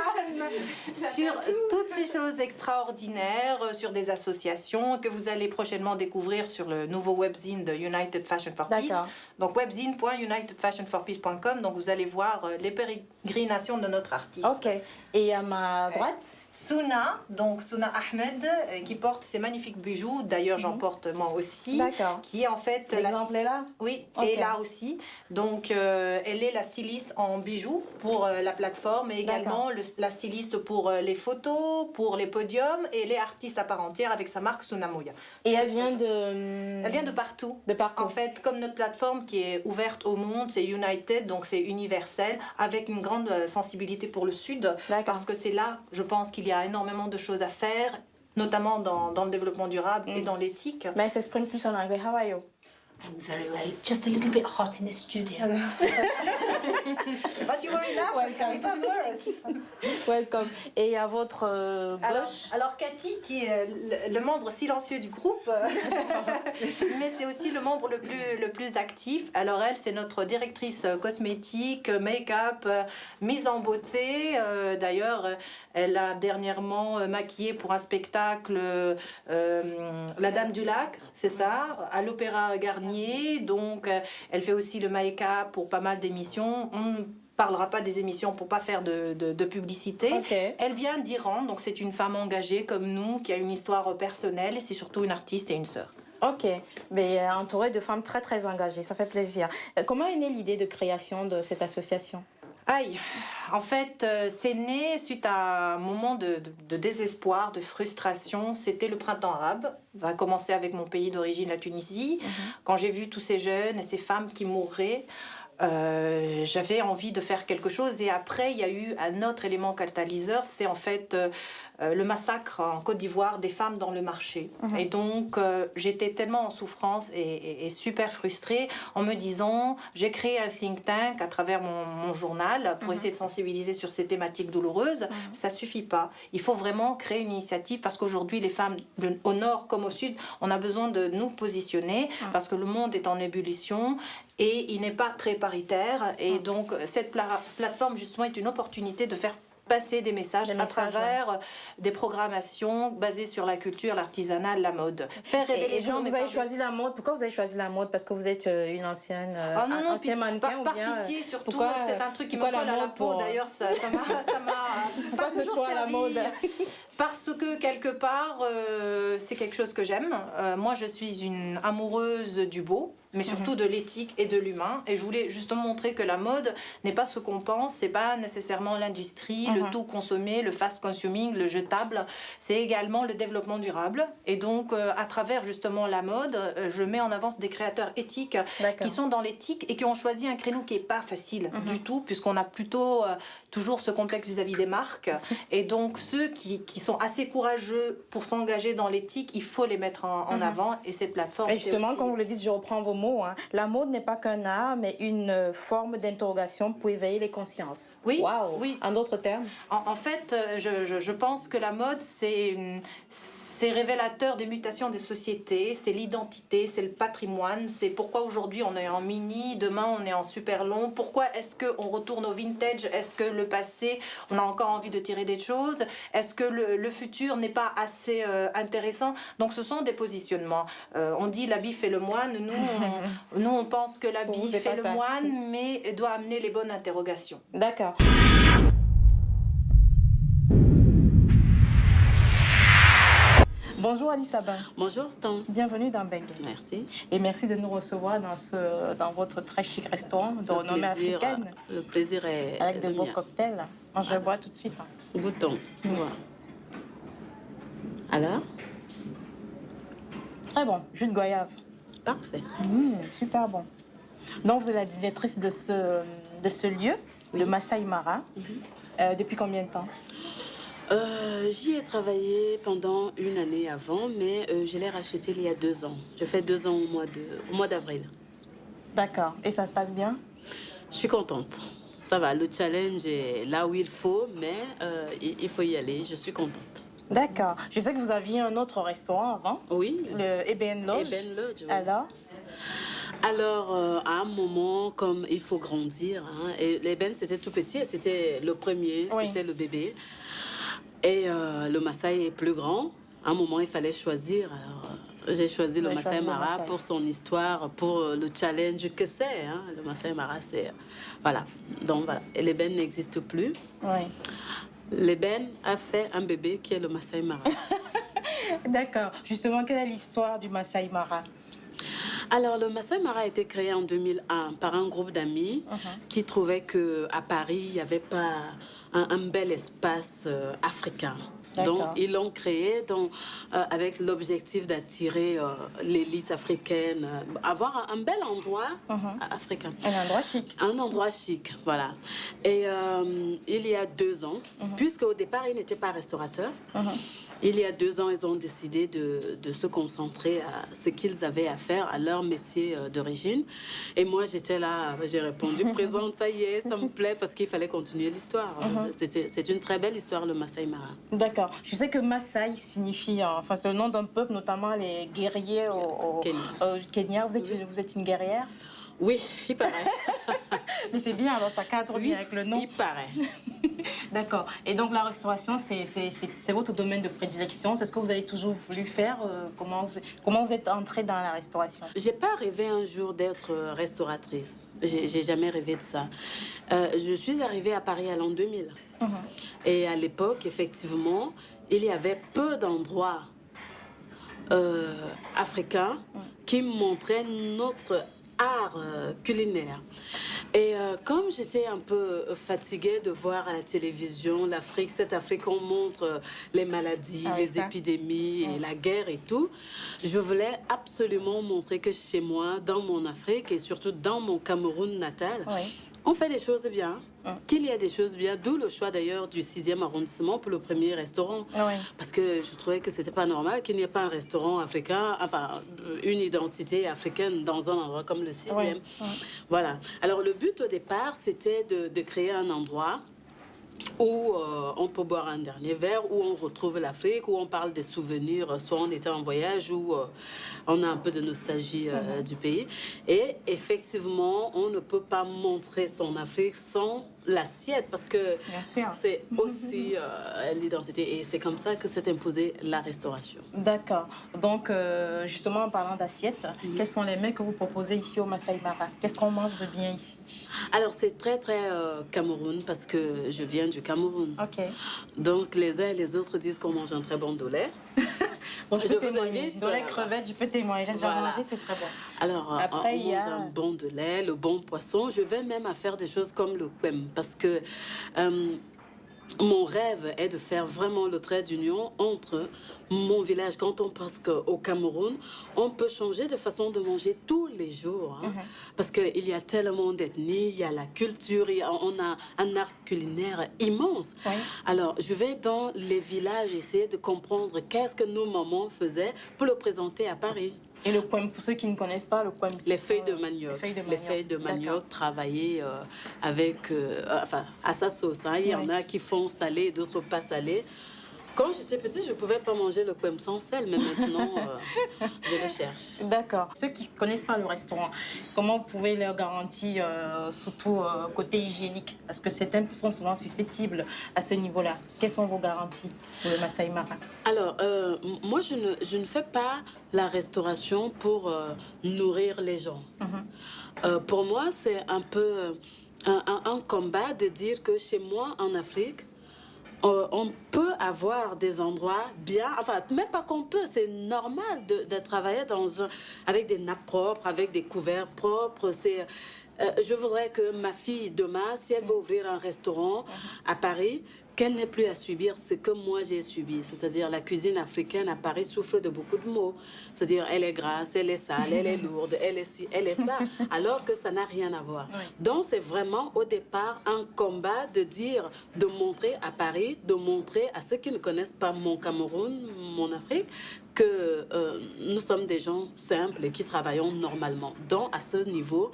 Sur toutes ces choses extraordinaires, sur des associations que vous allez prochainement découvrir sur le nouveau webzine de United Fashion for Peace. Donc webzine.unitedfashionforpeace.com. Donc vous allez voir les pérégrinations de notre artiste. Ok. Et à ma droite Souna, donc Souna Ahmed, qui porte ces magnifiques bijoux. D'ailleurs, j'en porte moi aussi. D'accord. Qui est en fait... L'exemple est là? Oui, Okay. et là aussi. Donc, elle est la styliste en bijoux pour la plateforme et également la styliste pour les photos, pour les podiums et les artistes à part entière avec sa marque Souna Moya. Et elle vient de... Elle vient de partout. De partout. En fait, comme notre plateforme qui est ouverte au monde, c'est United, donc c'est universel, avec une grande sensibilité pour le Sud. Parce que c'est là, je pense qu'il y a énormément de choses à faire, notamment dans le développement durable et dans l'éthique. Mais elle s'exprime plus en anglais. How are you? I'm very well. Just a little bit hot in the studio. But you were enough. Welcome. It was worse. Welcome. Et à votre gauche? Alors Cathy, qui est le membre silencieux du groupe, mais c'est aussi le membre le plus actif. Alors elle, c'est notre directrice cosmétique, make-up, mise en beauté. D'ailleurs, elle a dernièrement maquillé pour un spectacle La Dame du Lac, c'est ça, à l'Opéra Garnier. Donc, elle fait aussi le make-up pour pas mal d'émissions. On ne parlera pas des émissions pour pas faire de publicité. Okay. Elle vient d'Iran, donc c'est une femme engagée comme nous, qui a une histoire personnelle, et c'est surtout une artiste et une sœur. Ok, mais entourée de femmes très très engagées, ça fait plaisir. Comment est née l'idée de création de cette association? Aïe, en fait, c'est né suite à un moment de désespoir, de frustration. C'était le printemps arabe. Ça a commencé avec mon pays d'origine, la Tunisie. Quand j'ai vu tous ces jeunes et ces femmes qui mouraient, j'avais envie de faire quelque chose. Et après, il y a eu un autre élément catalyseur, c'est en fait le massacre en Côte d'Ivoire des femmes dans le marché. Et donc, j'étais tellement en souffrance et super frustrée en me disant, j'ai créé un think tank à travers mon journal pour essayer de sensibiliser sur ces thématiques douloureuses. Ça suffit pas. Il faut vraiment créer une initiative parce qu'aujourd'hui, les femmes au nord comme au sud, on a besoin de nous positionner parce que le monde est en ébullition et il n'est pas très paritaire. Et donc, cette plateforme, justement, est une opportunité de faire passer des messages à travers des programmations basées sur la culture, l'artisanat, la mode. Faire rêver les gens. Vous avez choisi la mode. Pourquoi vous avez choisi la mode? Parce que vous êtes une ancienne, ancien mannequin par ou bien pitié, surtout, c'est un truc qui me colle à la peau. D'ailleurs, ça m'a pourquoi ce choix à la mode? Parce que quelque part, c'est quelque chose que j'aime. Moi, je suis une amoureuse du beau, mais surtout de l'éthique et de l'humain. Et je voulais justement montrer que la mode n'est pas ce qu'on pense, c'est pas nécessairement l'industrie, le tout consommé, le fast consuming, le jetable. C'est également le développement durable. Et donc, à travers justement la mode, je mets en avant des créateurs éthiques qui sont dans l'éthique et qui ont choisi un créneau qui est pas facile du tout, puisqu'on a plutôt toujours ce complexe vis-à-vis des marques. Et donc, ceux qui sont assez courageux pour s'engager dans l'éthique, il faut les mettre en avant. Et cette plateforme, et justement, aussi... comme vous le dites, je reprends vos mots. La mode n'est pas qu'un art, mais une forme d'interrogation pour éveiller les consciences. Oui, wow. oui. En d'autres termes. En fait, je pense que la mode, c'est révélateur des mutations des sociétés, c'est l'identité, c'est le patrimoine, c'est pourquoi aujourd'hui on est en mini, demain on est en super long, pourquoi est-ce qu'on retourne au vintage, est-ce que le passé, on a encore envie de tirer des choses, est-ce que le futur n'est pas assez intéressant. Donc ce sont des positionnements. On dit l'habit fait le moine, nous on pense que l'habit fait le moine, mais doit amener les bonnes interrogations. D'accord. Bonjour Alice Sabin. Bonjour Tance. Bienvenue dans Bengue. Merci. Et merci de nous recevoir dans votre très chic restaurant de renommée africaine. Le plaisir est avec de beaux cocktails. Je vais boire tout de suite. Goûtons. Alors? Très bon, jus de goyave. Parfait. Super bon. Donc vous êtes la directrice de ce lieu, le Masai Mara. Depuis combien de temps? J'y ai travaillé pendant une année avant, mais je l'ai racheté il y a 2 ans. Je fais 2 ans au mois d'avril. D'accord. Et ça se passe bien? Je suis contente. Ça va, le challenge est là où il faut, mais il faut y aller. Je suis contente. D'accord. Je sais que vous aviez un autre restaurant avant. Oui. Le Eben Lodge. Eben Lodge, oui. Alors, à un moment, comme il faut grandir, et l'Eben, c'était tout petit, c'était le premier, c'était le bébé. Et le Masai est plus grand. À un moment, il fallait choisir. J'ai choisi le Masai Mara pour son histoire, pour le challenge que c'est. Le Masai Mara, c'est... Voilà. Donc, voilà. Et l'Eben n'existe plus. Oui. L'Eben a fait un bébé qui est le Masai Mara. D'accord. Justement, quelle est l'histoire du Masai Mara? Alors, le Masai Mara a été créé en 2001 par un groupe d'amis qui trouvaient qu'à Paris, il n'y avait pas un bel espace africain. Donc, ils l'ont créé avec l'objectif d'attirer l'élite africaine, avoir un bel endroit africain. Un endroit chic. Un endroit chic, voilà. Et il y a 2 ans, puisque au départ, ils n'étaient pas restaurateurs, il y a 2 ans, ils ont décidé de se concentrer à ce qu'ils avaient à faire, à leur métier d'origine. Et moi, j'étais là, j'ai répondu présente, ça y est, ça me plaît, parce qu'il fallait continuer l'histoire. C'est une très belle histoire, le Masai Mara. D'accord. Je sais que Masai signifie, enfin, c'est le nom d'un peuple, notamment les guerriers au Kenya. Vous êtes une guerrière? Oui, il paraît. Mais c'est bien, alors ça cadre bien avec le nom. Il paraît. D'accord. Et donc la restauration, c'est votre domaine de prédilection. C'est ce que vous avez toujours voulu faire. Comment vous êtes entrée dans la restauration? J'ai pas rêvé un jour d'être restauratrice. J'ai jamais rêvé de ça. Je suis arrivée à Paris à l'an 2000. Et à l'époque, effectivement, il y avait peu d'endroits africains qui montraient notre art culinaire. Et comme j'étais un peu fatiguée de voir à la télévision l'Afrique, cette Afrique, on montre les maladies, les épidémies et la guerre et tout, je voulais absolument montrer que chez moi, dans mon Afrique et surtout dans mon Cameroun natal, on fait des choses bien, qu'il y a des choses bien, d'où le choix d'ailleurs du 6e arrondissement pour le premier restaurant. Parce que je trouvais que c'était pas normal qu'il n'y ait pas un restaurant africain, enfin une identité africaine dans un endroit comme le 6e. Voilà. Alors le but au départ, c'était de créer un endroit où on peut boire un dernier verre, où on retrouve l'Afrique, où on parle des souvenirs, soit on était en voyage, où on a un peu de nostalgie du pays. Et effectivement, on ne peut pas montrer son Afrique sans l'assiette, parce que c'est aussi l'identité. Et c'est comme ça que s'est imposée la restauration. D'accord. Donc, justement, en parlant d'assiette, quels sont les mets que vous proposez ici au Masai Mara? Qu'est-ce qu'on mange de bien ici? Alors, c'est très, très Cameroun, parce que je viens du Cameroun. Donc, les uns et les autres disent qu'on mange un très bon dolé. Bon, je vous invite. Dolé crevette, je peux témoigner. J'ai déjà mangé, c'est très bon. Alors, après, on mange un bon dolé, le bon poisson. Je vais même à faire des choses comme le kwem, parce que mon rêve est de faire vraiment le trait d'union entre mon village. Quand on pense qu'au Cameroun, on peut changer de façon de manger tous les jours. Parce qu'il y a tellement d'ethnies, il y a la culture, on a un art culinaire immense. Alors, je vais dans les villages essayer de comprendre qu'est-ce que nos mamans faisaient pour le présenter à Paris. Et le kwem, pour ceux qui ne connaissent pas, le kwem, c'est les feuilles de manioc. Les feuilles de manioc travaillées avec, enfin, à sa sauce. Il y en a qui font salé et d'autres pas salé. Quand j'étais petite, je ne pouvais pas manger le kwem sans sel, mais maintenant, je le cherche. D'accord. Ceux qui ne connaissent pas le restaurant, comment vous pouvez leur garantir, surtout côté hygiénique? Parce que certaines sont souvent susceptibles à ce niveau-là. Quelles sont vos garanties pour le Masai Mara? Alors, moi, je ne fais pas la restauration pour nourrir les gens. Pour moi, c'est un peu un combat de dire que chez moi, en Afrique, on peut avoir des endroits bien, enfin, même pas qu'on peut, c'est normal de travailler avec des nappes propres, avec des couverts propres. Je voudrais que ma fille, demain, si elle veut ouvrir un restaurant à Paris, qu'elle n'ait plus à subir ce que moi j'ai subi. C'est-à-dire la cuisine africaine à Paris souffre de beaucoup de maux. C'est-à-dire elle est grasse, elle est sale, elle est lourde, elle est ci, elle est ça, alors que ça n'a rien à voir. Donc c'est vraiment au départ un combat de montrer à Paris, de montrer à ceux qui ne connaissent pas mon Cameroun, mon Afrique, que nous sommes des gens simples et qui travaillons normalement. Donc à ce niveau,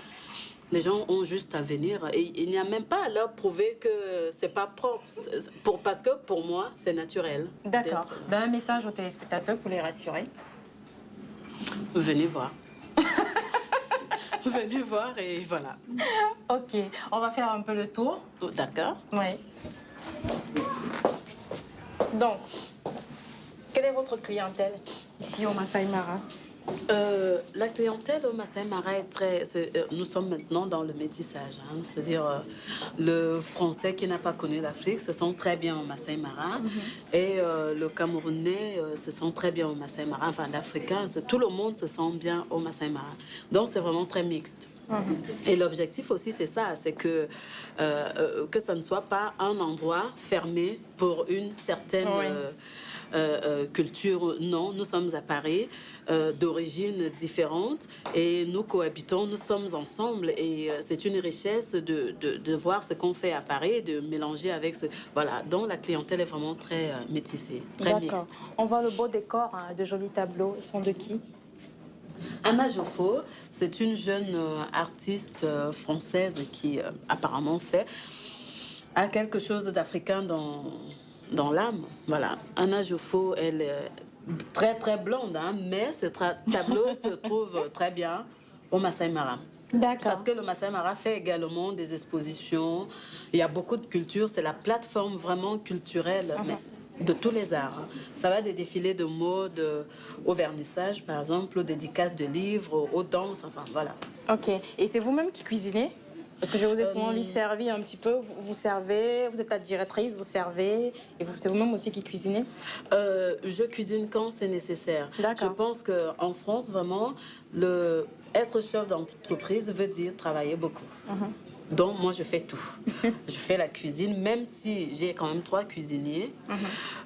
les gens ont juste à venir et il n'y a même pas à leur prouver que c'est pas propre, parce que pour moi, c'est naturel. D'accord. Un message aux téléspectateurs pour les rassurer. Venez voir. Venez voir et voilà. Ok, on va faire un peu le tour. D'accord. Oui. Donc, quelle est votre clientèle ici au Masai Mara? La clientèle au Masai Mara est très... nous sommes maintenant dans le métissage. C'est-à-dire le Français qui n'a pas connu l'Afrique se sent très bien au Masai Mara. Et le Camerounais se sent très bien au Masai Mara. Enfin, l'Africain, tout le monde se sent bien au Masai Mara. Donc, c'est vraiment très mixte. Et l'objectif aussi, c'est ça, c'est que ça ne soit pas un endroit fermé pour une certaine culture. Non, nous sommes à Paris, d'origine différente, et nous cohabitons, nous sommes ensemble, et c'est une richesse de voir ce qu'on fait à Paris et de mélanger avec ce... Voilà, donc la clientèle est vraiment très métissée, très mixte. On voit le beau décor, de jolis tableaux. Ils sont de qui? Anna Joffo, c'est une jeune artiste française qui apparemment a quelque chose d'africain dans l'âme. Voilà. Anna Joffo, elle est très très blonde, hein, mais ce tableau se trouve très bien au Masai Mara. D'accord. Parce que le Masai Mara fait également des expositions. Il y a beaucoup de culture. C'est la plateforme vraiment culturelle. Mais de tous les arts. Ça va des défilés de mode au vernissage, par exemple, aux dédicaces de livres, aux danses, enfin voilà. Ok. Et c'est vous-même qui cuisinez? Parce que je vous ai souvent vu servir un petit peu. Vous servez, vous êtes la directrice, vous servez, et c'est vous-même aussi qui cuisinez? Je cuisine quand c'est nécessaire. D'accord. Je pense qu'en France, vraiment, être chef d'entreprise veut dire travailler beaucoup. Donc, moi, je fais tout. Je fais la cuisine, même si j'ai quand même 3 cuisiniers.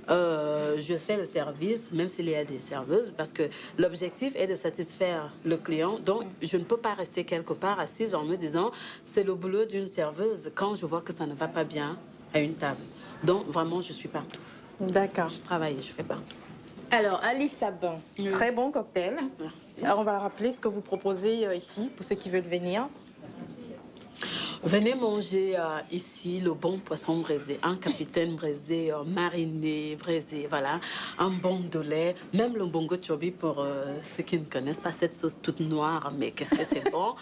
Je fais le service, même s'il y a des serveuses, parce que l'objectif est de satisfaire le client. Donc, je ne peux pas rester quelque part assise en me disant c'est le boulot d'une serveuse quand je vois que ça ne va pas bien à une table. Donc, vraiment, je suis partout. D'accord. Je travaille, je fais partout. Alors, Alice Sabin, très bon cocktail. Merci. Alors, on va rappeler ce que vous proposez ici pour ceux qui veulent venir. Venez manger ici le bon poisson braisé, un capitaine braisé, mariné, braisé, voilà, un bon de lait, même le bongo chobi pour ceux qui ne connaissent pas cette sauce toute noire, mais qu'est-ce que c'est bon.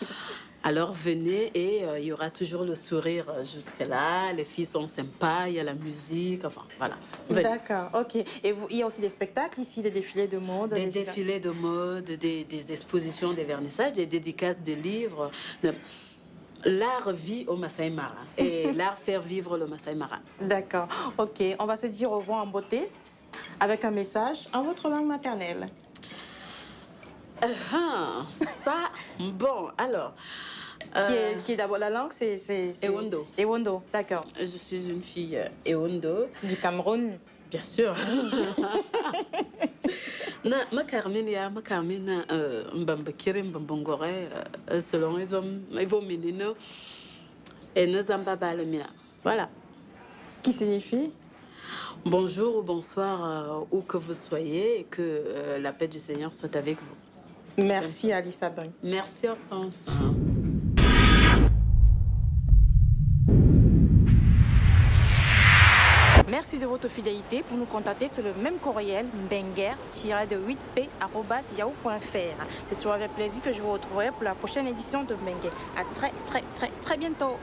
Alors venez et il y aura toujours le sourire jusque-là, les filles sont sympas, il y a la musique, enfin voilà. D'accord, ok. Et il y a aussi des spectacles ici, des défilés de mode? Des défilés de mode, des expositions, des vernissages, des dédicaces de livres. L'art vit au Masai Mara et l'art faire vivre le Masai Mara. D'accord, ok. On va se dire au revoir en beauté avec un message en votre langue maternelle. Ça, bon, alors... Qui est d'abord la langue, c'est... Ewondo. Ewondo, d'accord. Je suis une fille Ewondo. Du Cameroun. Bien sûr. Ma Carmine, Mbambakiri, Mbambongore, selon les hommes, ils vont menino et nous ambabalemina. Voilà. Qui signifie bonjour ou bonsoir, où que vous soyez, et que la paix du Seigneur soit avec vous. Merci Alice Sabin. Merci Hortense. Merci de votre fidélité. Pour nous contacter sur le même courriel, mbenguer-8p@yahoo.fr. C'est toujours avec plaisir que je vous retrouverai pour la prochaine édition de Mbenguer. À très bientôt.